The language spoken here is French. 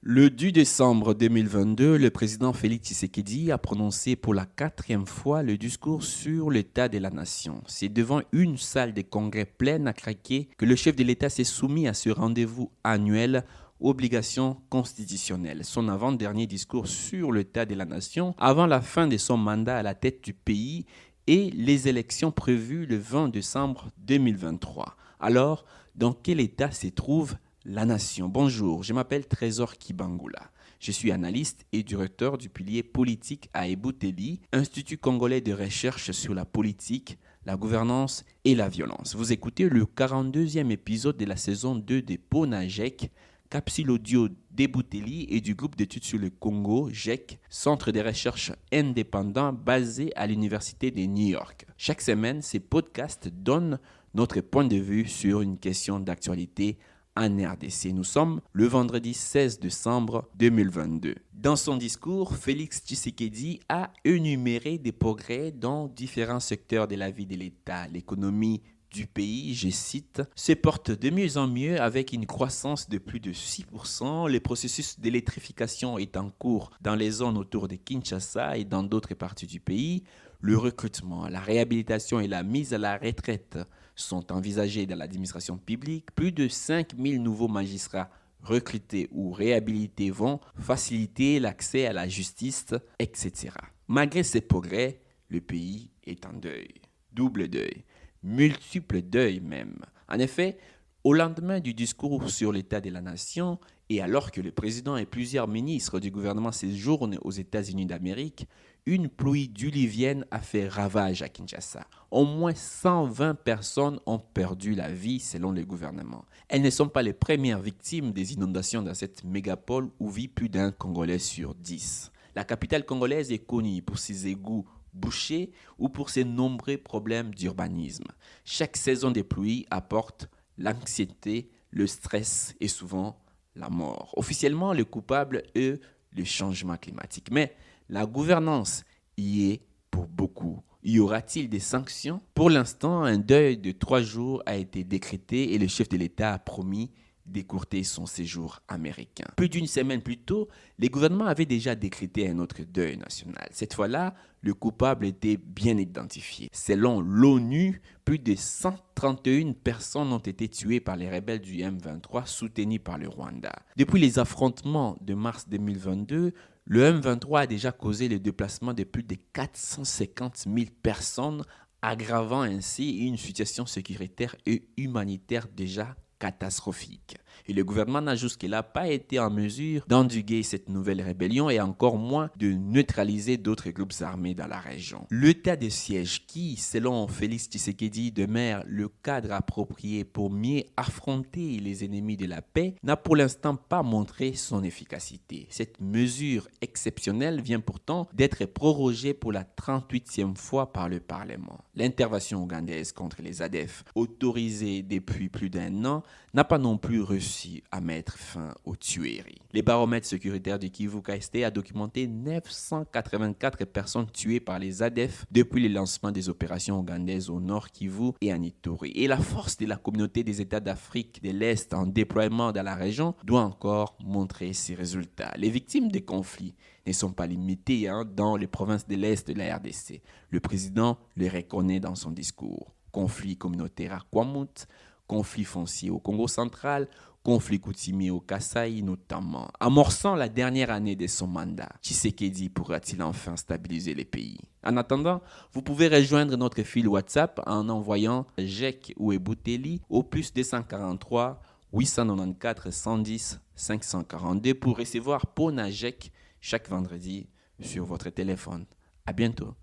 Le 10 décembre 2022, le président Félix Tshisekedi a prononcé pour la quatrième fois le discours sur l'état de la nation. C'est devant une salle de congrès pleine à craquer que le chef de l'État s'est soumis à ce rendez-vous annuel obligation constitutionnelle. Son avant-dernier discours sur l'état de la nation avant la fin de son mandat à la tête du pays et les élections prévues le 20 décembre 2023. Alors, dans quel état se trouve la nation? Bonjour, je m'appelle Trésor Kibangula. Je suis analyste et directeur du pilier politique à Ebouteli, Institut congolais de recherche sur la politique, la gouvernance et la violence. Vous écoutez le 42e épisode de la saison 2 de PONA-GEC, capsule audio d'Ebouteli et du groupe d'études sur le Congo, GEC, centre de recherche indépendant basé à l'Université de New York. Chaque semaine, ces podcasts donnent notre point de vue sur une question d'actualité en RDC. Nous sommes le vendredi 16 décembre 2022. Dans son discours, Félix Tshisekedi a énuméré des progrès dans différents secteurs de la vie de l'État. L'économie du pays, je cite, se porte de mieux en mieux avec une croissance de plus de 6%. Le processus d'électrification est en cours dans les zones autour de Kinshasa et dans d'autres parties du pays. Le recrutement, la réhabilitation et la mise à la retraite sont envisagés dans l'administration publique. Plus de 5000 nouveaux magistrats recrutés ou réhabilités vont faciliter l'accès à la justice, etc. Malgré ces progrès, le pays est en deuil. Double deuil, multiple deuil même. En effet, au lendemain du discours sur l'état de la nation et alors que le président et plusieurs ministres du gouvernement séjournent aux États-Unis d'Amérique, une pluie diluvienne a fait ravage à Kinshasa. Au moins 120 personnes ont perdu la vie selon le gouvernement. Elles ne sont pas les premières victimes des inondations dans cette mégapole où vit plus d'un Congolais sur 10. La capitale congolaise est connue pour ses égouts bouchés ou pour ses nombreux problèmes d'urbanisme. Chaque saison des pluies apporte l'anxiété, le stress et souvent la mort. Officiellement, le coupable est le changement climatique. Mais la gouvernance y est pour beaucoup. Y aura-t-il des sanctions? Pour l'instant, un deuil de 3 jours a été décrété et le chef de l'État a promis d'écourter son séjour américain. Plus d'une semaine plus tôt, les gouvernements avaient déjà décrété un autre deuil national. Cette fois-là, le coupable était bien identifié. Selon l'ONU, plus de 131 personnes ont été tuées par les rebelles du M23 soutenus par le Rwanda. Depuis les affrontements de mars 2022, le M23 a déjà causé le déplacement de plus de 450 000 personnes, aggravant ainsi une situation sécuritaire et humanitaire déjà catastrophique. Et le gouvernement n'a jusque-là pas été en mesure d'endiguer cette nouvelle rébellion et encore moins de neutraliser d'autres groupes armés dans la région. L'état de siège qui, selon Félix Tshisekedi, demeure le cadre approprié pour mieux affronter les ennemis de la paix, n'a pour l'instant pas montré son efficacité. Cette mesure exceptionnelle vient pourtant d'être prorogée pour la 38e fois par le Parlement. L'intervention ougandaise contre les ADF, autorisée depuis plus d'1 an, n'a pas non plus réussi à mettre fin aux tueries. Les baromètres sécuritaires du Kivu KST a documenté 984 personnes tuées par les ADF depuis le lancement des opérations ougandaises au nord Kivu et en Ituri. Et la force de la communauté des États d'Afrique de l'Est en déploiement dans la région doit encore montrer ses résultats. Les victimes des conflits ne sont pas limitées dans les provinces de l'Est de la RDC. Le président le reconnaît dans son discours. Conflit communautaire à Kwamut, conflit foncier au Congo central, conflit coutumier au Kasaï notamment. Amorçant la dernière année de son mandat, Tshisekedi pourra-t-il enfin stabiliser les pays? En attendant, vous pouvez rejoindre notre fil WhatsApp en envoyant GEC ou Ebouteli au plus 243 894 110 542 pour recevoir PONA GEC chaque vendredi sur votre téléphone. À bientôt.